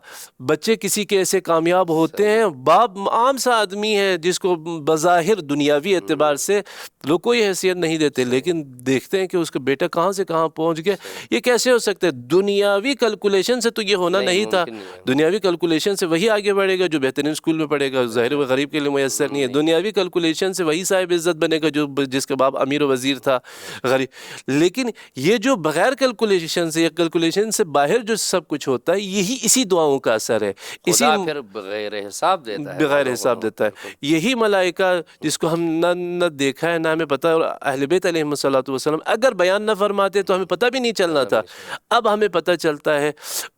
بچے کسی کے ایسے کامیاب ہوتے ہیں، باپ عام سا آدمی ہے جس کو بظاہر دنیاوی اعتبار سے لوگ کوئی حیثیت نہیں دیتے، لیکن دیکھتے ہیں کہ اس کا بیٹا کہاں سے کہاں پہنچ گیا۔ یہ کیسے ہو سکتا ہے؟ دنیاوی کیلکولیشن سے تو یہ ہونا نہیں تھا۔ دنیاوی کیلکولیشن سے وہی آگے بڑھے گا جو بہترین اسکول میں پڑھے گا، ظاہر و غریب کے لیے میسر نہیں ہے۔ دنیاوی کیلکولیشن سے وہی صاحب عزت بنے گا جس کا باپ امیر و وزیر تھا، غریب۔ لیکن یہ جو بغیر کیلکولیشن سے یا کیلکولیشن سے باہر جو سب کچھ ہوتا ہے، یہی اسی دعاؤں کا اثر ہے۔ خدا پھر بغیر حساب دیتا ہے، بغیر حساب دیتا ہے۔ یہی ملائکہ جس کو ہم نہ دیکھا ہے، نہ ہمیں پتہ، اور اہل بیت علیہ السلام اگر بیان نہ فرماتے تو ہمیں پتہ بھی نہیں چلنا تھا۔ اب ہمیں پتہ چلتا ہے،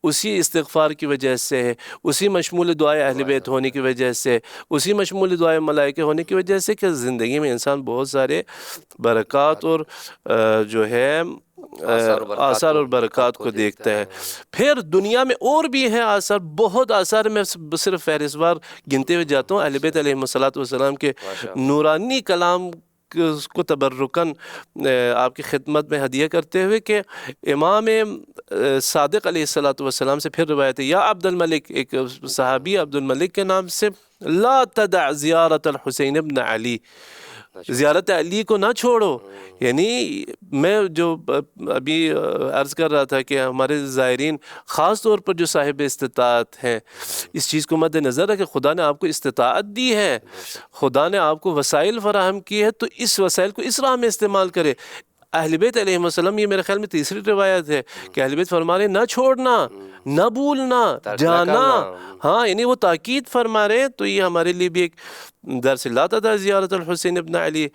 اسی استغفار کی وجہ سے، اسی مشمول دعائے اہل بیت ہونے کی وجہ سے، اسی مشمول دعائے ملائکہ ہونے کی وجہ سے کہ زندگی میں انسان بہت سارے برکات اور جو ہے آثار اور برکات کو دیکھتا ہے۔ پھر دنیا میں اور بھی ہے آثار، بہت آثار، میں صرف فہرست وار گنتے ہوئے جاتا ہوں۔ اہل بیت علیہ السلام کے نورانی کلام کو تبرکاً آپ کی خدمت میں ہدیہ کرتے ہوئے کہ امام صادق علیہ السلام سے پھر روایت ہے، یا عبد الملک، ایک صحابی عبد الملک کے نام سے، لا تدع زیارت الحسین ابن علی، زیارت علی کو نہ چھوڑو۔ یعنی میں جو ابھی عرض کر رہا تھا کہ ہمارے زائرین خاص طور پر جو صاحب استطاعت ہیں، اس چیز کو مد نظر ہے کہ خدا نے آپ کو استطاعت دی ہے، خدا نے آپ کو وسائل فراہم کی ہے، تو اس وسائل کو اس راہ میں استعمال کرے۔ اہل بیت علیہ السلام، یہ میرے خیال میں تیسری روایت ہے کہ اہل بیت فرما رہے نہ چھوڑنا، نہ بھولنا، جانا، ہاں، یعنی وہ تاکید فرما رہے ہیں۔ تو یہ ہمارے لیے بھی ایک درس، لا تدع زیارت الحسین ابن علی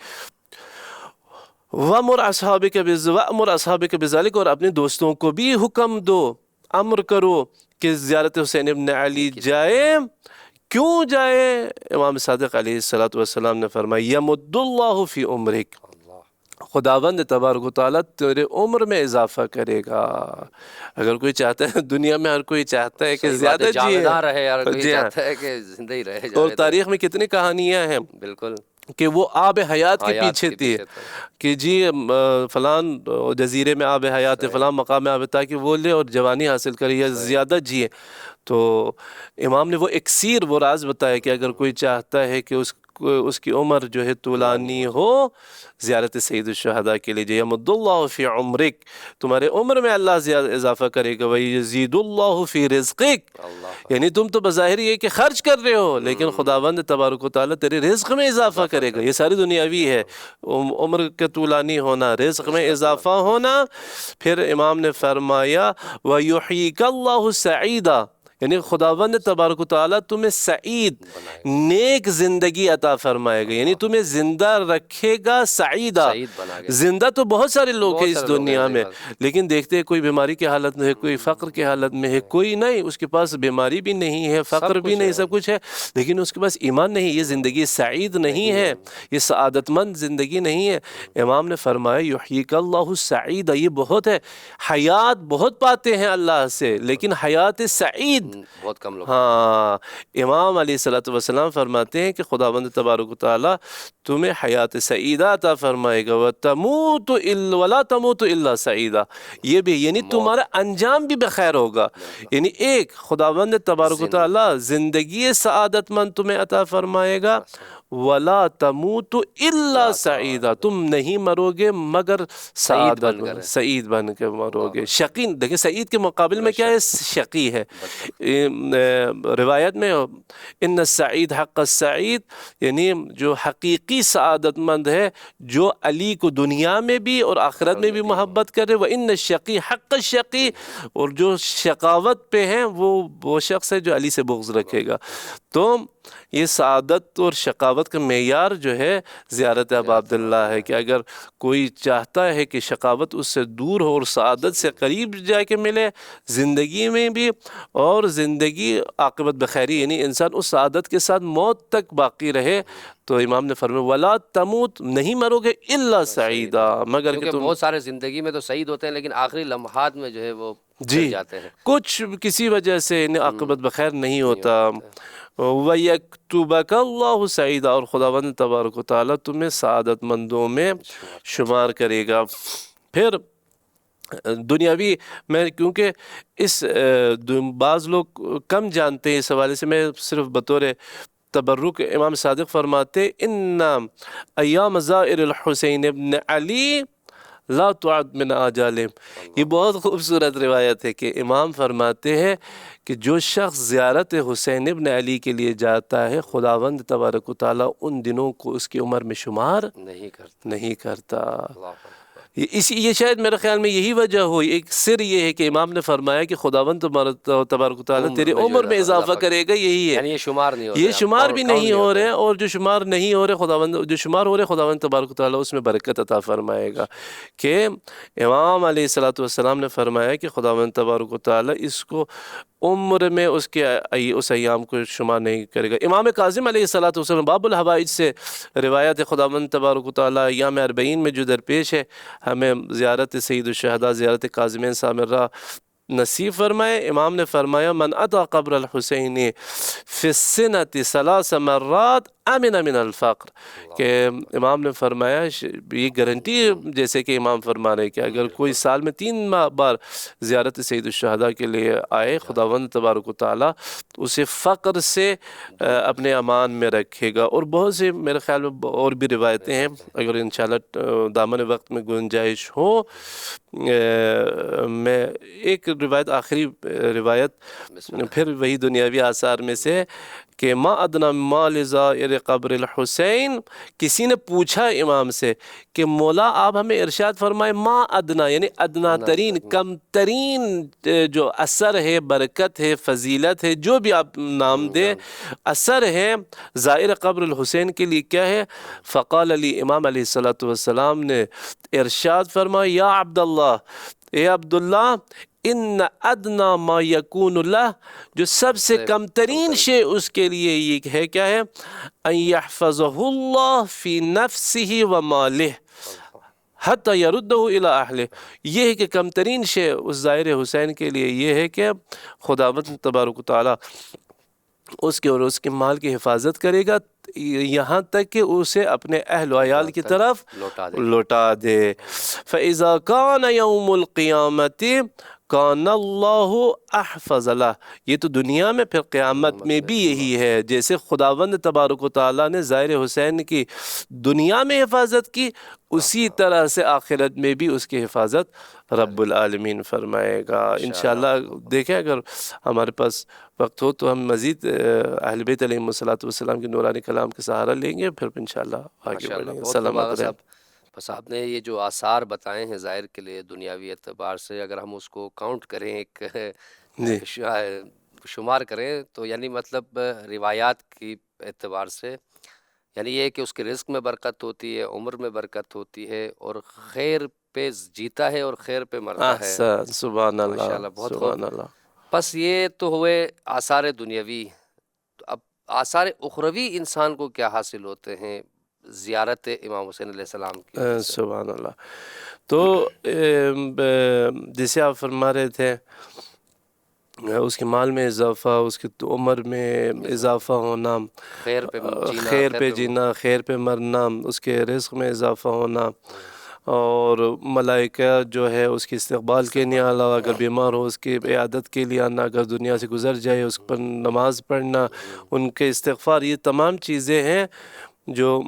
وَأْمُرْ أَصْحَابِكَ بِذَلِكَ، اور اپنے دوستوں کو بھی حکم دو، امر کرو کہ زیارت حسین ابن علی جائے۔ کیوں جائے؟ امام صادق علیہ السلام نے فرمایا یمد اللہ فی عمرک، خداوند تبارک و تعالیٰ تیرے عمر میں اضافہ کرے گا۔ اگر کوئی چاہتا ہے، دنیا میں ہر کوئی چاہتا ہے کہ زیادہ جاویداں رہے، ہر کوئی چاہتا ہے کہ زندہ ہی رہے۔ اور تاریخ میں کتنی کہانیاں ہیں بالکل کہ وہ آب حیات کے پیچھے تھی، کہ جی فلان جزیرے میں آب حیات ہے، فلان مقام میں آب، تاکہ وہ لے اور جوانی حاصل کرے یا زیادہ جیے۔ تو امام نے وہ اکسیر، وہ راز بتایا کہ اگر کوئی چاہتا ہے کہ اس اس کی عمر جو ہے طولانی ہو زیارت سید الشہداء کے لیے. یمد اللہ فی عمرک، تمہارے عمر میں اللہ زیادہ اضافہ کرے گا. ویزید اللہ فی رزقک، یعنی تم تو بظاہر یہ کہ خرچ کر رہے ہو لیکن خداوند تبارک و تعالیٰ تیرے رزق میں اضافہ کرے گا. یہ ساری دنیاوی ہے، عمر کے طولانی ہونا، رزق میں اضافہ ہونا. پھر امام نے فرمایا وَيُحْيِيكَ اللَّهُ سَعِيدًا، یعنی خداوند تبارک و تعالیٰ تمہیں سعید نیک زندگی عطا فرمائے گا، یعنی تمہیں زندہ رکھے گا. سعیدہ، زندہ تو بہت سارے لوگ ہیں اس دنیا میں، لیکن دیکھتے ہیں کوئی بیماری کی حالت میں ہے، کوئی فقر کی حالت میں ہے، کوئی نہیں، اس کے پاس بیماری بھی نہیں ہے، فقر بھی نہیں، سب کچھ ہے، لیکن اس کے پاس ایمان نہیں. یہ زندگی سعید نہیں ہے، یہ سعادت مند زندگی نہیں ہے. امام نے فرمایا یحییک اللہ سعیدہ، یہ بہت ہے. حیات بہت پاتے ہیں اللہ سے لیکن حیات سعید بہت کم لوگ. ہاں، امام علیہ السلام فرماتے ہیں کہ خداوند تبارک و تعالیٰ تمہیں حیات سعیدہ عطا فرمائے گا. وَتَمُوتُ وَلَا تَمُوتُ إِلَّا سعیدہ، یہ بھی یعنی تمہارا انجام بھی بخیر ہوگا. یعنی ایک خداوند تبارک و تعالیٰ زندگی سعادت مند تمہیں عطا فرمائے گا. وَلَا تَمُوتُ إِلَّا سعیدہ، تم نہیں مرو گے مگر سعید بن کے مرو گے. شقی، دیکھیں سعید کے مقابل میں کیا ہے؟ شقی ہے. روایت میں ان السعید حق السعید، یعنی جو حقیقی سعادت مند ہے جو علی کو دنیا میں بھی اور آخرت میں بھی محبت کرے. وَإِنَّ الشَّقِي حق الشقی، اور جو شقاوت پہ ہیں وہ شخص ہے جو علی سے بغض رکھے گا. تو یہ سعادت اور شقاوت کا معیار جو ہے زیارت ابا عبداللہ ہے کہ اگر کوئی چاہتا ہے کہ شقاوت اس سے دور ہو اور سعادت سے قریب جا کے ملے زندگی میں بھی اور زندگی عاقبت بخیری، یعنی انسان اس سعادت کے ساتھ موت تک باقی رہے، تو امام نے فرمایا وَلَا تَمُوتُ، نہیں مرو گے إِلَّا سعیدہ، مگر کہ تم. بہت سارے زندگی میں تو سعید ہوتے ہیں لیکن آخری لمحات میں جو ہے وہ جاتے ہیں، کچھ کسی وجہ سے عاقبت بخیر نہیں ہوتا. وَيَكْتُبَكَ اللَّهُ سَعِيدًا، اور خداوند تبارک و تعالیٰ تمہیں سعادت مندوں میں شمار کرے گا. پھر دنیاوی میں کیونکہ اس بعض لوگ کم جانتے ہیں اس حوالے سے، میں صرف بطور تبرک امام صادق فرماتے ان ایام زائر الحسین ابن علی لا تعد من آجالہم. یہ بہت خوبصورت روایت ہے کہ امام فرماتے ہیں کہ جو شخص زیارت حسین ابن علی کے لیے جاتا ہے خداوند تبارک و تعالیٰ ان دنوں کو اس کی عمر میں شمار نہیں کرتا. یہ شاید میرے خیال میں یہی وجہ ہوئی، ایک سر یہ ہے کہ امام نے فرمایا کہ خداوند تبارک و تعالیٰ تیری عمر میں اضافہ کرے گا. یہی ہے، یعنی یہ شمار نہیں ہو رہے، یہ شمار بھی نہیں ہو رہے، اور جو شمار نہیں ہو رہے جو شمار ہو رہے خداوند تبارک و تعالیٰ اس میں برکت عطا فرمائے گا. کہ امام علیہ السلام نے فرمایا کہ خداوند تبارک و تعالیٰ اس کو عمر میں اس ایام کو شمار نہیں کرے گا. امام کاظم علیہ السلام باب الحوائج سے روایت خداوند تبارک و تعالیٰ ایام 40 میں جو درپیش ہے ہمیں زیارت سید الشہداء، زیارت کاظمین سامرہ نصیب فرمائے. امام نے فرمایا من اتی قبر الحسین فی السنۃ 3 مرات امن من الفقر، کہ امام نے فرمایا یہ گارنٹی جیسے کہ امام فرما رہے کہ اگر کوئی سال میں 3 بار زیارت سید الشہداء کے لیے آئے خداوند تبارک و تعالیٰ اسے فقر سے اپنے امان میں رکھے گا. اور بہت سے میرے خیال میں اور بھی روایتیں ہیں، اگر انشاءاللہ دامن وقت میں گنجائش ہو میں ایک روایت، آخری روایت پھر وہی دنیاوی آثار میں سے کہ ما ادنا مال زائر قبر الحسین. کسی نے پوچھا امام سے کہ مولا آپ ہمیں ارشاد فرمائے ما ادنا، یعنی ادنا ترین، کم ترین جو اثر ہے، برکت ہے، فضیلت ہے، جو بھی آپ نام دیں اثر ہے زائر قبر الحسین کے لیے کیا ہے؟ فقال علی، امام علیہ السلام نے ارشاد فرمایا یا عبداللہ، اے عبداللہ، ان ادنا ما یکون لہ، جو سب سے کم ترین شے اس کے لیے یہ ہے کیا ہے؟ ان یحفظہ اللہ فی نفسہ و مالہ حتی یردہ الی اہلہ. یہ ہے کہ کم ترین شے اس زائر حسین کے لیے یہ ہے کہ خداوند تبارک و تعالیٰ اس کے اور اس کے مال کی حفاظت کرے گا یہاں تک کہ اسے اپنے اہل و عیال کی طرف لوٹا دے. فَإِذَا كَانَ يَوْمُ الْقِيَامَةِ کان اللہ احفظ لہ، یہ تو دنیا میں، پھر قیامت میں بھی یہی ہے. جیسے خداوند تبارک و تعالیٰ نے ظاہر حسین کی دنیا میں حفاظت کی، اسی طرح سے آخرت میں بھی اس کی حفاظت رب العالمین فرمائے گا انشاءاللہ. دیکھیں اگر ہمارے پاس وقت ہو تو ہم مزید اہل بیت علیہم الصلوۃ والسلام کے نورانی کلام کے سہارا لیں گے، پھر انشاءاللہ آگے بڑھیں گے. سلامت رہیں. بس آپ نے یہ جو آثار بتائے ہیں ظاہر کے لیے دنیاوی اعتبار سے، اگر ہم اس کو کاؤنٹ کریں، ایک شمار کریں، تو یعنی مطلب روایات کی اعتبار سے یعنی یہ کہ اس کے رزق میں برکت ہوتی ہے، عمر میں برکت ہوتی ہے، اور خیر پہ جیتا ہے اور خیر پہ مرتا ہے. احسن، سبحان اللہ، ماشاءاللہ، بہت سبحان خوب. اللہ. بس یہ تو ہوئے آثار دنیاوی. اب آثار اخروی انسان کو کیا حاصل ہوتے ہیں زیارت امام حسین علیہ السلام کی وجہ سے؟ سبحان اللہ. تو جیسے آپ فرما رہے تھے اس کے مال میں اضافہ، اس کی عمر میں اضافہ ہونا، خیر پہ جینا، خیر پہ مرنا، اس کے رزق میں اضافہ ہونا، اور ملائکہ جو ہے اس کی استقبال کے لیے آنا، اگر بیمار ہو اس کی عیادت کے لیے آنا، اگر دنیا سے گزر جائے اس پر نماز پڑھنا، ان کے استغفار، یہ تمام چیزیں ہیں جو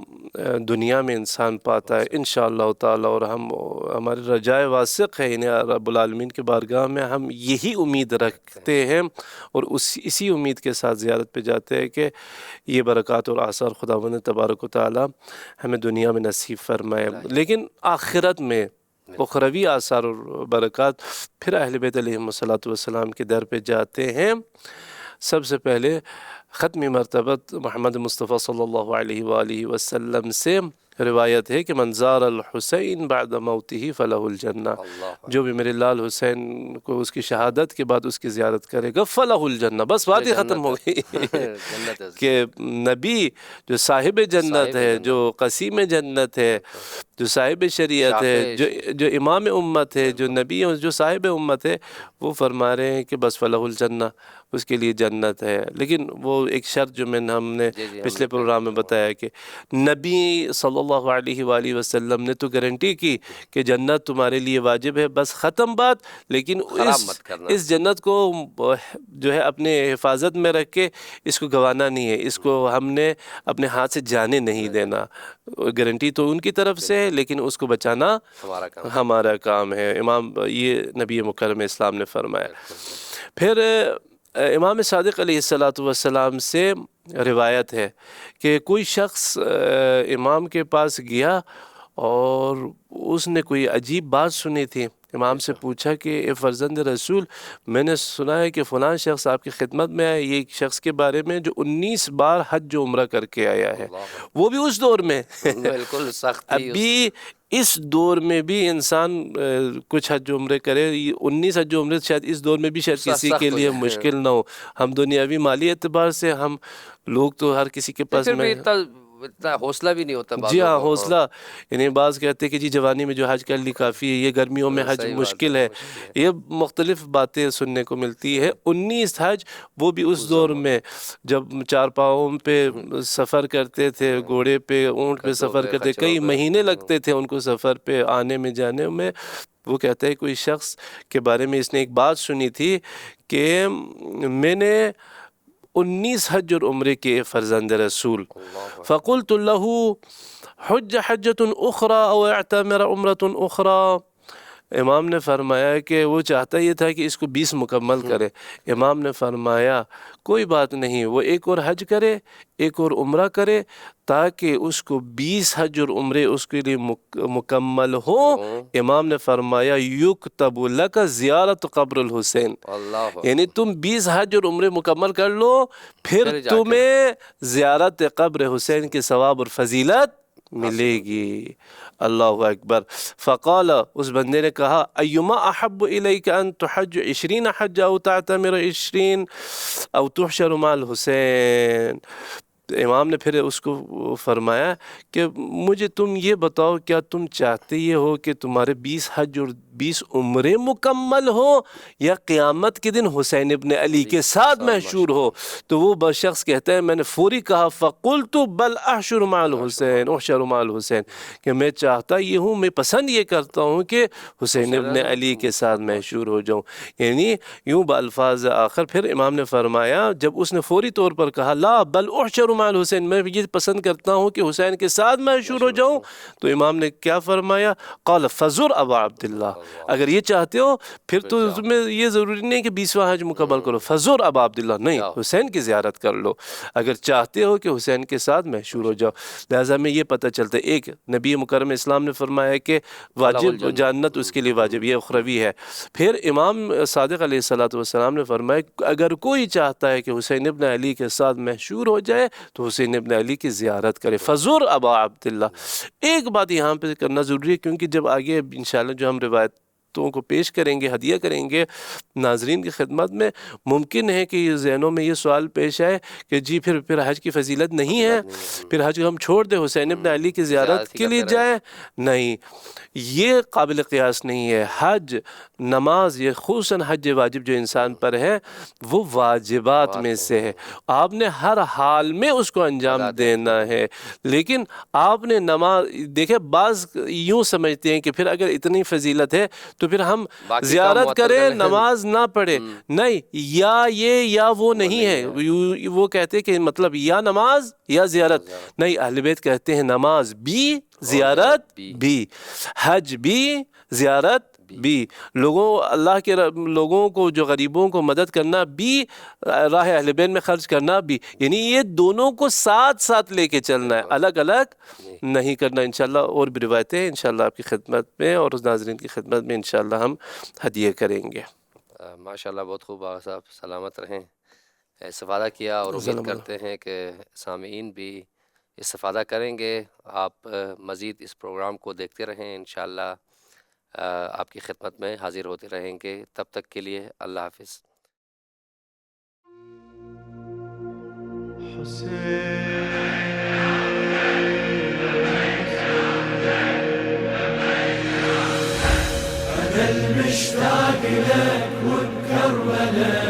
دنیا میں انسان پاتا ہے انشاءاللہ تعالی. اور ہمارے رجائے واثق ہے انہیں رب العالمین کے بارگاہ میں، ہم یہی امید رکھتے ہیں اور اسی امید کے ساتھ زیارت پہ جاتے ہیں کہ یہ برکات اور آثار خداوند تبارک و تعالی ہمیں دنیا میں نصیب فرمائے. لیکن آخرت میں اخروی آثار اور برکات پھر اہل بیت علیہم الصلوۃ والسلام کے در پہ جاتے ہیں. سب سے پہلے ختمی مرتبت محمد مصطفیٰ صلی اللہ علیہ وآلہ وسلم سے روایت ہے کہ من زار الحسین بعد موتہ فلہ الجنہ، جو بھی میرے لال حسین کو اس کی شہادت کے بعد اس کی زیارت کرے گا فلہ الجنہ. بس بات ہی ختم ہو گئی کہ نبی جو صاحب جنت ہے، جو قسیم جنت ہے، جو صاحب شریعت ہے، جو امام امت ہے، جو نبی ہے، جو صاحب امت ہے، وہ فرما رہے ہیں کہ بس فلہ الجنہ، اس کے لیے جنت ہے. لیکن وہ ایک شرط جو ہم نے پچھلے پروگرام میں بتایا کہ نبی صلی اللہ علیہ وآلہ وسلم نے تو گارنٹی کی کہ جنت تمہارے لیے واجب ہے، بس ختم بات. لیکن اس جنت کو جو ہے اپنے حفاظت میں رکھ کے اس کو گوانا نہیں ہے، اس کو ہم نے اپنے ہاتھ سے جانے نہیں دینا. گارنٹی تو ان کی طرف سے ہے لیکن اس کو بچانا ہمارا کام ہے. یہ نبی مکرم اسلام نے فرمایا. پھر امام صادق علیہ السلام سے روایت ہے کہ کوئی شخص امام کے پاس گیا اور اس نے کوئی عجیب بات سنی تھی. امام سے پوچھا کہ اے فرزند رسول، میں نے سنا ہے کہ فلاں شخص آپ کی خدمت میں آیا، یہ شخص کے بارے میں جو 19 بار حج و عمرہ کر کے آیا ہے، وہ بھی اس دور میں. بالکل سخت. ابھی اس دور میں بھی انسان کچھ حج و عمرے کرے، 19 حج و عمرے شاید اس دور میں بھی شاید کسی کے لیے مشکل نہ ہو. ہم دنیاوی مالی اعتبار سے ہم لوگ تو ہر کسی کے پاس میں اتنا حوصلہ بھی نہیں ہوتا. جی ہاں، حوصلہ یعنی بعض کہتے ہیں کہ جی جوانی میں جو حج کر لی کافی ہے، یہ گرمیوں میں حج مشکل ہے. یہ مختلف باتیں سننے کو ملتی ہے. 19 حج، وہ بھی اس دور میں جب 4 پاؤں پہ سفر کرتے تھے، گھوڑے پہ، اونٹ پہ سفر کرتے، کئی مہینے لگتے تھے ان کو سفر پہ آنے میں جانے میں. وہ کہتا ہے کوئی شخص کے بارے میں اس نے ایک بات سنی تھی کہ میں نے 19 حج اور عمرے کے فرزند رسول. فقلت له حج حجۃ اخرى او اعتمر عمرۃ اخرى. امام نے فرمایا کہ وہ چاہتا یہ تھا کہ اس کو 20 مکمل کرے. امام نے فرمایا کوئی بات نہیں، وہ ایک اور حج کرے، ایک اور عمرہ کرے، تاکہ اس کو 20 حج اور عمرے اس کے لیے مکمل ہو. امام نے فرمایا یکتب لک زیارت قبر الحسین، یعنی تم 20 حج اور عمرے مکمل کر لو، پھر تمہیں زیارت قبر حسین کے ثواب اور فضیلت ملے گی. اللہ اکبر. فقال، اس بندے نے کہا ایما احب الیک ان تحج 20 حج او تعتمر 20 او تحشر مع الحسین. امام نے پھر اس کو فرمایا کہ مجھے تم یہ بتاؤ کیا تم چاہتے یہ ہو کہ تمہارے 20 حج اور 20 عمریں مکمل ہو یا قیامت کے دن حسین ابن علی کے ساتھ محشور ہو؟ تو وہ شخص کہتا ہے میں نے فوری کہا فقلت بل احشر مع الحسین احشر مع الحسین، کہ میں چاہتا یہ ہوں، میں پسند یہ کرتا ہوں کہ حسین ابن علی کے ساتھ محشور ہو جاؤں. یعنی یوں بالفاظ آخر پھر امام نے فرمایا جب اس نے فوری طور پر کہا لا بل احشر مع الحسین، میں یہ پسند کرتا ہوں کہ حسین کے ساتھ محشور ہو جاؤں، تو امام نے کیا فرمایا؟ قال فزر ابا عبداللہ، اگر یہ چاہتے ہو پھر تو تمہیں یہ ضروری نہیں کہ 20واں حج مکمل کرو، فزر ابا عبداللہ، نہیں حسین کی زیارت کر لو اگر چاہتے ہو کہ حسین کے ساتھ محشور ہو جاؤ. لہٰذا میں یہ پتہ چلتا ہے ایک نبی مکرم اسلام نے فرمایا کہ واجب جنت اس کے لیے واجب، یہ اخروی ہے. پھر امام صادق علیہ السلام نے فرمایا اگر کوئی چاہتا ہے کہ حسین ابن علی کے ساتھ محشور ہو جائے تو حسین ابن علی کی زیارت کرے، فزر ابا عبداللہ. ایک بات یہاں پہ کرنا ضروری ہے کیونکہ جب آگے انشاءاللہ جو ہم روایتوں کو پیش کریں گے، ہدیہ کریں گے ناظرین کی خدمت میں، ممکن ہے کہ ذہنوں میں یہ سوال پیش آئے کہ جی پھر حج کی فضیلت نہیں ہے، پھر حج ہم چھوڑ دیں حسین ابن علی کی زیارت کے لیے جائیں. نہیں، یہ قابل قیاس نہیں ہے. حج، نماز، یہ خصوصاً حج واجب جو انسان پر ہے وہ واجبات میں سے ہے، آپ نے ہر حال میں اس کو انجام دینا ہے. لیکن آپ نے نماز دیکھیں بعض یوں سمجھتے ہیں کہ پھر اگر اتنی فضیلت ہے تو پھر ہم زیارت کریں نماز نہ پڑھیں. نہیں، یا یہ یا وہ نہیں ہے. وہ کہتے ہیں کہ مطلب یا نماز یا زیارت، نہیں، اہل بیت کہتے ہیں نماز بھی زیارت بھی، حج بھی زیارت بھی، اللہ کے لوگوں کو جو غریبوں کو مدد کرنا بھی، راہ اہل بیت میں خرچ کرنا بھی، یعنی یہ دونوں کو ساتھ ساتھ لے کے چلنا ہے، الگ الگ نہیں کرنا. انشاءاللہ اور بھی روایتیں انشاءاللہ آپ کی خدمت میں اور اس ناظرین کی خدمت میں انشاءاللہ ہم ہدیہ کریں گے. ماشاءاللہ، بہت خوب آغا صاحب، سلامت رہیں. استفادہ کیا اور امید کرتے ہیں کہ سامعین بھی استفادہ کریں گے. آپ مزید اس پروگرام کو دیکھتے رہیں، انشاءاللہ آپ کی خدمت میں حاضر ہوتے رہیں گے. تب تک کے لیے اللہ حافظ. أنا المشتاق لك وبكربلاء